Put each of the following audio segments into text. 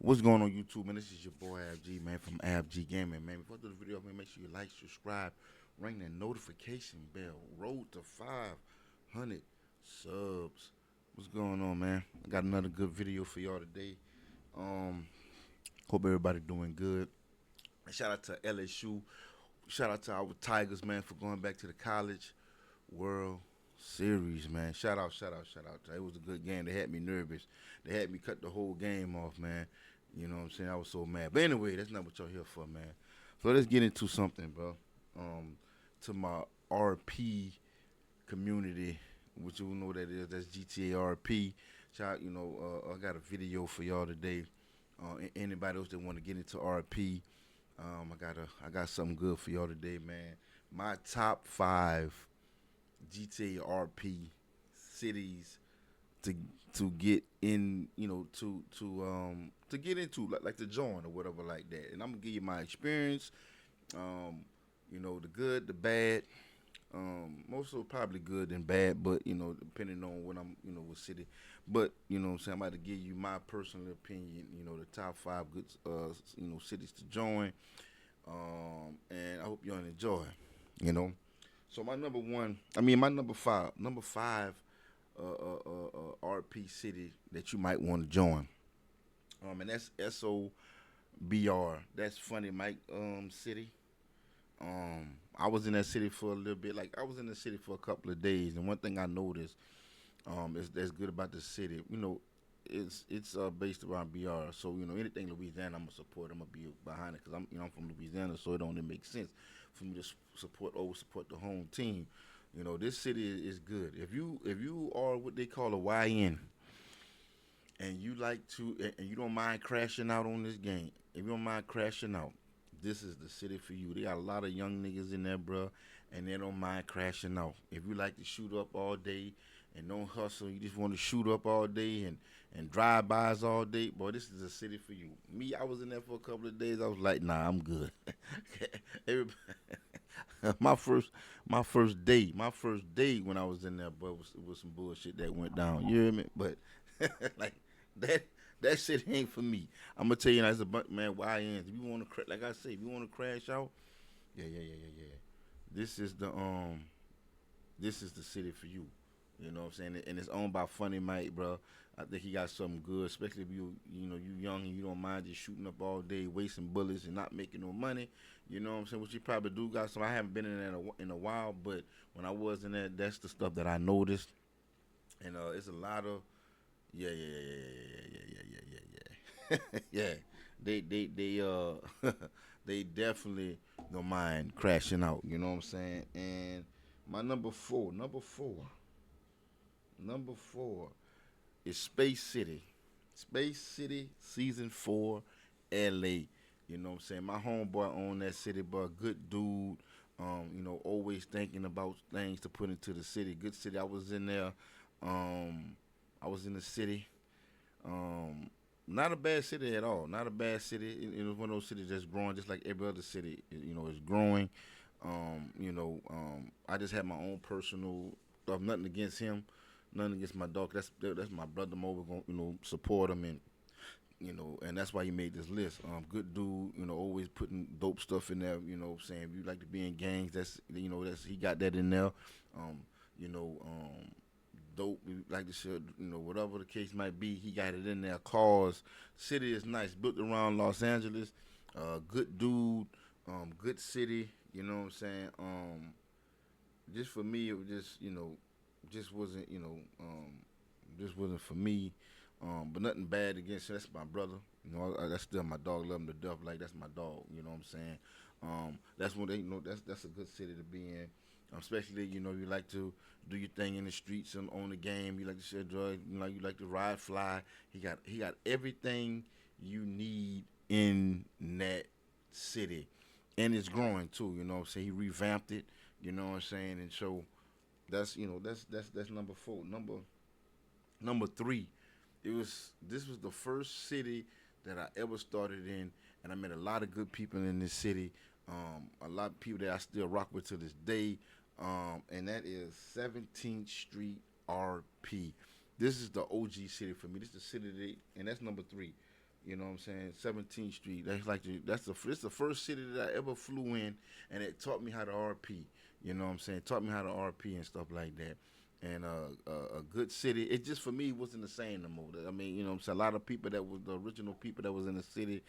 What's going on YouTube, man? This is your boy ALB-G, man, from ALB-G Gaming, man. Before the video, man, make sure you like, subscribe, ring that notification bell. Road to 500 subs. What's going on, man? I got another good video for y'all today. Um, Hope everybody doing good. Shout out to LSU. Shout out to our Tigers, man, for going back to the College World Series, man. Shout out. It was a good game. They had me nervous. They had me cut the whole game off, man. You know what I'm saying? I was so mad. But anyway, that's not what y'all here for, man. So let's get into something, bro. Um, to my RP community, which you know what that is. That's GTA RP. Shout, I got a video for y'all today. Anybody else that want to get into RP, I got something good for y'all today, man. My top five GTA RP cities to to get in, to get into, like to join or whatever like that. And I'm gonna give you my experience. Um, the good, the bad. Most of it probably good and bad, but depending on what I'm, what city. But what I'm saying, I'm about to give you my personal opinion. The top five good, cities to join. And I hope y'all enjoy. You know. So my number one, my number five RP city that you might want to join. And that's SOBR. That's Funny Mike City. I was in that city for a little bit. Like I was in the city for a couple of days, and one thing I noticed is that's good about the city. It's based around BR. So anything Louisiana, I'm gonna support. I'm gonna be behind it because I'm from Louisiana, so it only makes sense for me to support the home team. This city is good. If you are what they call a YN, and you like to and you don't mind crashing out on this game, if you don't mind crashing out, this is the city for you. They got a lot of young niggas in there, bro, and they don't mind crashing out. If you like to shoot up all day and don't hustle, you just want to shoot up all day and drive bys all day, boy, this is a city for you. Me, I was in there for a couple of days. I was like, nah, I'm good. Everybody, my first day when I was in there, boy, was some bullshit that went down. You hear me? But like that that shit ain't for me. I'm gonna tell you as a bunch, man. YNs. If you want to, like I say, if you want to crash out, yeah. This is the city for you. You know what I'm saying? And it's owned by Funny Mike, bro. I think he got something good, especially if you young and you don't mind just shooting up all day, wasting bullets and not making no money. You know what I'm saying? What you probably do got some. I haven't been in there in a while, but when I was in there, that's the stuff that I noticed. And it's a lot of yeah. Yeah. They they definitely don't mind crashing out. You know what I'm saying? And my number four is Space City. Space City Season 4 LA. You know what I'm saying? My homeboy owned that city, but good dude. Always thinking about things to put into the city. Good city. I was in there. Um, I was in the city. Um, Not a bad city at all. Not a bad city. It was one of those cities that's growing just like every other city. It's growing. I just had my own personal stuff. Nothing against him. Nothing against my dog. That's my brother. I'm over going support him and that's why he made this list. Good dude. Always putting dope stuff in there. Saying if you like to be in gangs, that's he got that in there. Um, you know, dope, like the shit, whatever the case might be, he got it in there. Cause city is nice, built around Los Angeles. Good dude, good city. You know what I'm saying? Just for me, it was just wasn't, just wasn't for me. But nothing bad against him. That's my brother. That's still my dog. Love him to death. Like that's my dog. You know what I'm saying? That's when they, that's a good city to be in. Especially, you like to do your thing in the streets and on the game. You like to share drugs. You like to ride, fly. He got everything you need in that city, and it's growing too. You know what I'm saying? He revamped it. You know what I'm saying? And so that's number four. Number three, this was the first city that I ever started in, and I met a lot of good people in this city. A lot of people that I still rock with to this day, and that is 17th Street RP. This is the OG city for me. This is the city, and that's number three. You know what I'm saying? 17th Street. It's the first city that I ever flew in, and it taught me how to RP. You know what I'm saying? Taught me how to RP and stuff like that. And a good city. It just for me wasn't the same no more. I mean, you know what I'm saying? A lot of people that was the original people that was in the city,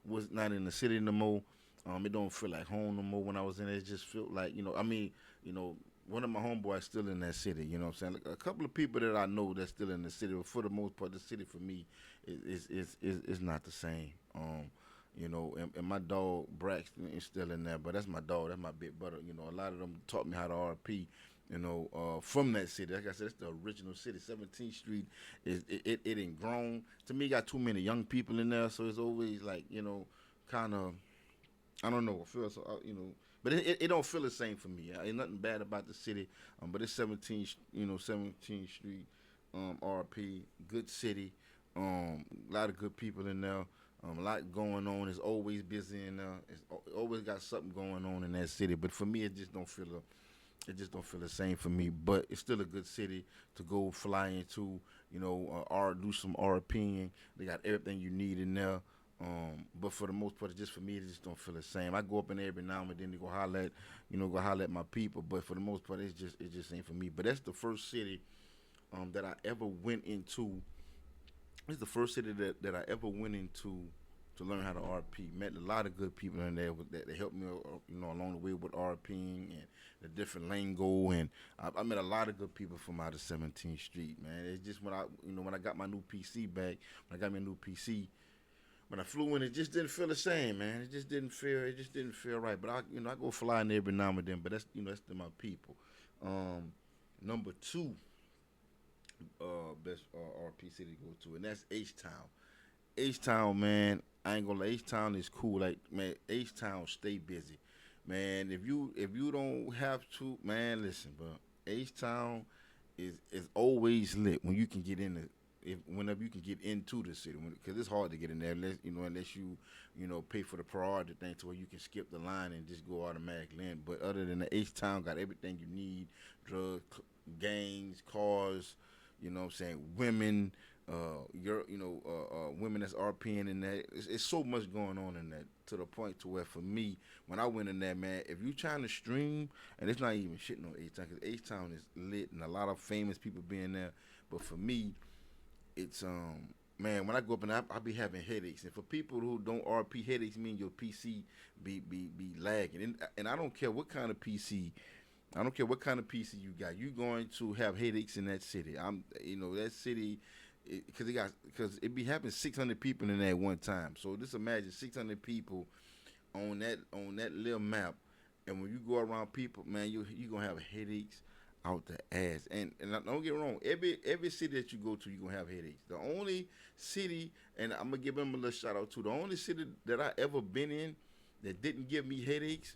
was not in the city no more. It don't feel like home no more when I was in it. It just felt like, I mean, you know, one of my homeboys still in that city. You know what I'm saying? Like, a couple of people that I know that's still in the city, but for the most part, the city for me is not the same. And my dog Braxton is still in there, but that's my dog. That's my big brother. You know, a lot of them taught me how to RP. From that city. Like I said, it's the original city. 17th Street it ain't grown. To me, got too many young people in there, so it's always like kind of I don't know. It feels but it don't feel the same for me. Ain't nothing bad about the city, but it's 17th Street, RP, good city, a lot of good people in there. A lot going on. It's always busy in there. Always got something going on in that city. But for me, it just don't feel the same for me. But it's still a good city to go fly into. Do some RPing. They got everything you need in there. But for the most part, just for me, it just don't feel the same. I go up in there every now and then to go holler at my people. But for the most part, it just ain't for me. But that's the first city that I ever went into. It's the first city that I ever went into to learn how to RP. Met a lot of good people in there that helped me, along the way with RPing and the different lingo. And I met a lot of good people from out of 17th Street, man. It's just when I got my new PC back, when I got my new PC, when I flew in, it just didn't feel the same, man. It just didn't feel right. But I go flying every now and then. But that's to my people. Number two, best RP city to go to, and that's H Town. H Town, man. I ain't gonna lie. H Town is cool. Like, man, H Town stay busy, man. If you don't have to, man, listen, bro. H Town is always lit when you can get in the. Whenever you can get into the city, because it's hard to get in there unless you pay for the priority thing to where you can skip the line and just go automatically in. But other than the H Town, got everything you need: drugs, gangs, cars. You know what I'm saying? Women, women that's RPing in that. It's so much going on in that to the point to where for me, when I went in there, man, if you trying to stream, and it's not even shit no H Town, because H Town is lit and a lot of famous people being there. But for me, it's man, when I go up and I be having headaches, and for people who don't RP, headaches mean your PC be lagging, and I don't care what kind of PC. I don't care what kind of PC you got. You're going to have headaches in that city. That city, because it be having 600 people in there at one time. So just imagine 600 people on that little map, and when you go around people, man, you gonna have headaches out the ass. And don't get me wrong, every city that you go to, you gonna have headaches. The only city, and I'm gonna give them a little shout out too. The only city that I ever been in that didn't give me headaches,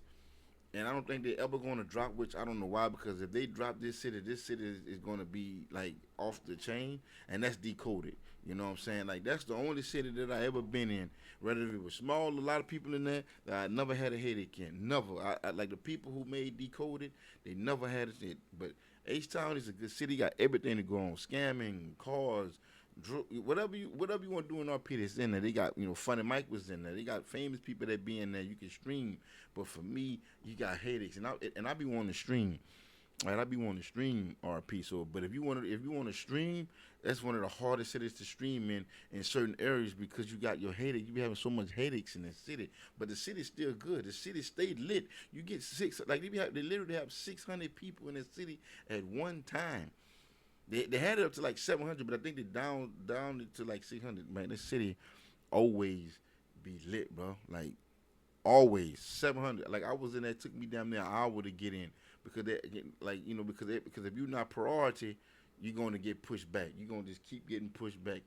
and I don't think they're ever going to drop, which I don't know why, because if they drop this city is going to be like off the chain, and that's Decoded. You know what I'm saying? Like, that's the only city that I ever been in, whether it was small, a lot of people in there, that I never had a headache in. Never. I like the people who made Decoded, they never had it. But H-Town is a good city, got everything to go on. Scamming, cars, whatever you want to do in RP that's in there. They got, Funny Mike was in there. They got famous people that be in there. You can stream. But for me, you got headaches, and I be wanting to stream. Right, I be wanting to stream RP. So, but if you want to stream, that's one of the hardest cities to stream in certain areas, because you got your headache. You be having so much headaches in the city, but the city's still good. The city stay lit. You get they literally have 600 people in the city at one time. They had it up to like 700, but I think they down it to like 600. Man, this city always be lit, bro. Like, always 700. Like, I was in there, it took me damn near an hour to get in, because because if you're not priority, you're going to get pushed back. You're going to just keep getting pushed back,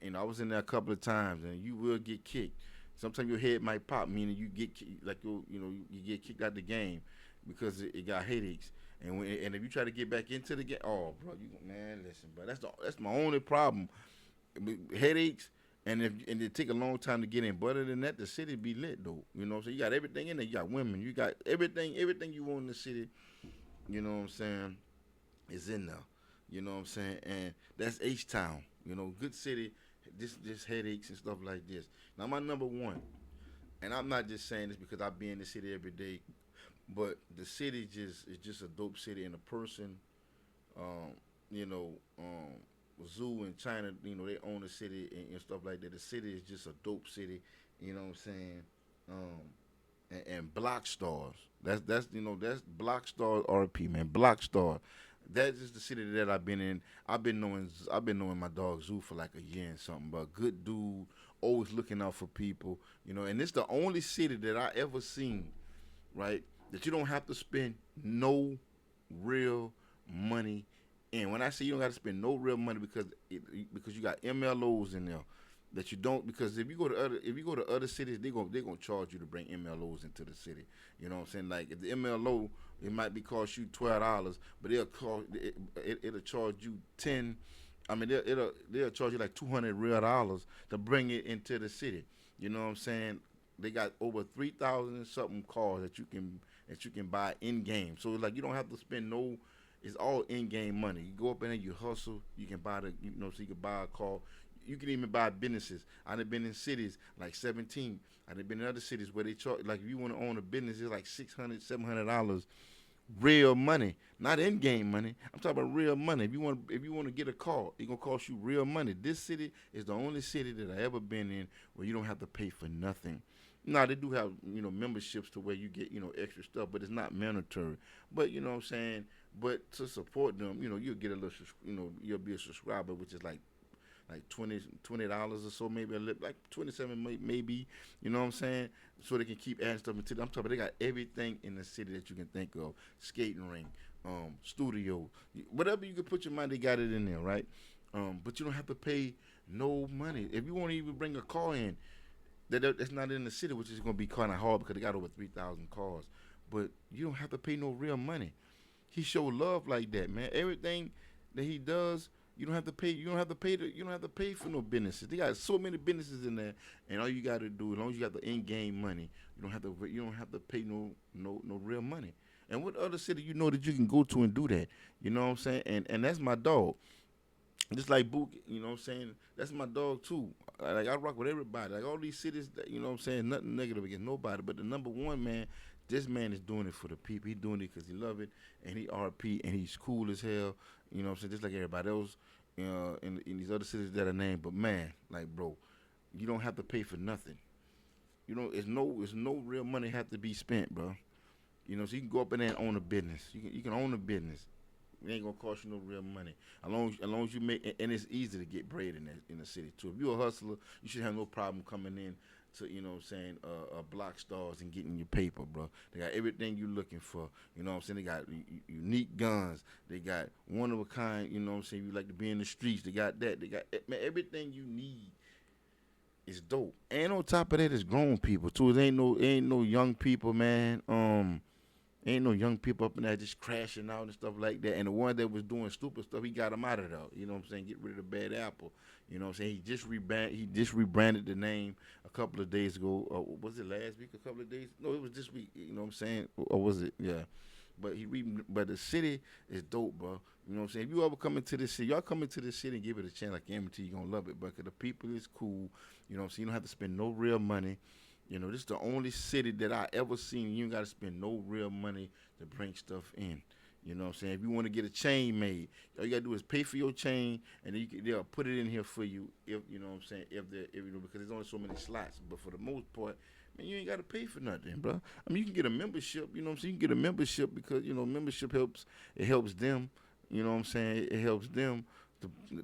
and I was in there a couple of times, and you will get kicked. Sometimes your head might pop, meaning you get you get kicked out the game because it got headaches. And if you try to get back into the game, oh, bro, man, listen, bro, that's my only problem, headaches. And it take a long time to get in. But other than that, the city be lit though. You know what I'm saying? You got everything in there. You got women. You got everything you want in the city. You know what I'm saying? Is in there. You know what I'm saying? And that's H Town. Good city. just headaches and stuff like this. Now my number one, and I'm not just saying this because I be in the city every day, but the city just is just a dope city, and a person, um, you know, Zoo in China, they own the city and stuff like that. The city is just a dope city, you know what I'm saying? Um, and Block Stars. That's Block Stars RP, man. Block Star. That is the city that I've been in. I've been knowing my dog Zoo for like a year and something. But good dude, always looking out for people, And it's the only city that I ever seen, right? That you don't have to spend no real money in. When I say you don't got to spend no real money because you got MLOs in there that you don't, because if you go to other cities, they gonna charge you to bring MLOs into the city. You know what I'm saying? Like if the MLO, it might be cost you $12, but it'll charge you 10. I mean they'll charge you like $200 to bring it into the city. You know what I'm saying? They got over 3,000 and something cars that you can buy in game. So it's like you don't have to spend no. It's all in game money. You go up in there, you hustle. You can buy so you can buy a car. You can even buy businesses. I've been in cities like 17. I've been in other cities where they charge, like if you want to own a business, it's like $600, $700 real money, not in game money. I'm talking about real money. If you want to get a car, it's gonna cost you real money. This city is the only city that I ever been in where you don't have to pay for nothing. Now they do have memberships to where you get extra stuff, but it's not mandatory. But you know what I'm saying. But to support them, you'll get a little, you'll be a subscriber, which is like $20 or so, maybe like 27 maybe. You know what I'm saying? So they can keep adding stuff into. I'm talking about they got everything in the city that you can think of: skating ring, studio, whatever you can put your mind. They got it in there, right? But you don't have to pay no money if you want to even bring a car in. That's not in the city, which is going to be kind of hard because they got over 3,000 cars. But you don't have to pay no real money. He showed love like that, man. Everything that he does, you don't have to pay. You don't have to pay. You don't have to pay for no businesses. They got so many businesses in there, and all you got to do, as long as you got the in-game money, you don't have to. You don't have to pay no real money. And what other city that you can go to and do that? You know what I'm saying? And that's my dog. Just like Book, you know what I'm saying? That's my dog too. Like I rock with everybody. Like all these cities, you know what I'm saying? Nothing negative against nobody. But the number one man, this man is doing it for the people. He doing it because he love it, and he RP, and he's cool as hell. You know what I'm saying? Just like everybody else, in these other cities that I named. But man, like bro, you don't have to pay for nothing. It's no real money have to be spent, bro. So you can go up in there and own a business. You can own a business. It ain't gonna cost you no real money. As long as you make, and it's easy to get bread in the city too. If you're a hustler, you should have no problem coming in to what I'm saying, Block Stars and getting your paper, bro. They got everything you're looking for. You know what I'm saying? They got unique guns. They got one of a kind. You know what I'm saying? You like to be in the streets. They got that. They got man, everything you need is dope. And on top of that, it's grown people too. It ain't no young people, man. Ain't no young people up in there just crashing out and stuff like that. And the one that was doing stupid stuff, he got him out of there. You know what I'm saying? Get rid of the bad apple. You know what I'm saying? He just rebranded the name a couple of days ago. Was it last week? A couple of days? No, it was this week. You know what I'm saying? Or was it? Yeah. But the city is dope, bro. You know what I'm saying? If you ever come into this city, y'all come into this city and give it a chance. I guarantee you're gonna love it, bro. 'Cause the people is cool. You know what I'm saying? You don't have to spend no real money. This is the only city that I ever seen. You ain't got to spend no real money to bring stuff in. You know what I'm saying? If you want to get a chain made, all you got to do is pay for your chain, and then they'll put it in here for you. If you know what I'm saying, because there's only so many slots. But for the most part, man, you ain't got to pay for nothing, bro. I mean, you can get a membership. You know what I'm saying? You can get a membership because membership helps. It helps them. You know what I'm saying? It helps them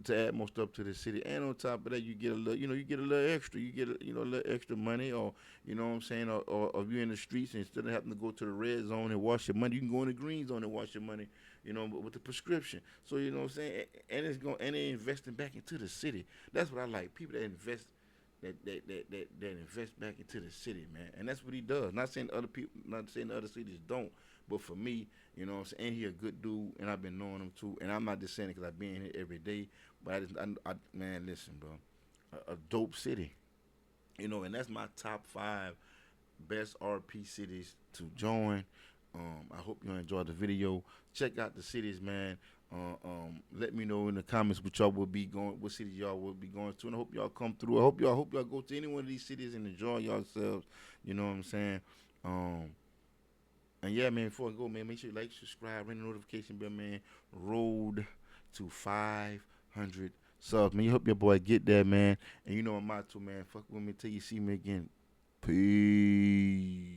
to add more stuff to the city, and on top of that, you get a little, you get a little extra. You get a little extra money, or you know what I'm saying, or if you're in the streets and instead of having to go to the red zone and wash your money, you can go in the green zone and wash your money. But with the prescription. So you know what I'm saying, and they're investing back into the city. That's what I like. People that invest. That invest back into the city, man, and that's what he does. Not saying other people, not saying other cities don't, but for me, you know what I'm saying, and he a good dude, and I've been knowing him too. And I'm not just saying it because I've been here every day, but man, listen, bro, a dope city, and that's my top 5 best RP cities to join. I hope you enjoyed the video. Check out the cities, man. Let me know in the comments what y'all will be going, what cities y'all will be going to, and I hope y'all come through. I hope y'all go to any one of these cities and enjoy yourselves. You know what I'm saying? Um, and yeah, man, before I go, man, make sure you like, subscribe, ring the notification bell, man. Road to 500 subs, man. You help your boy get there, man. And you know my motto, man. Fuck with me till you see me again. Peace.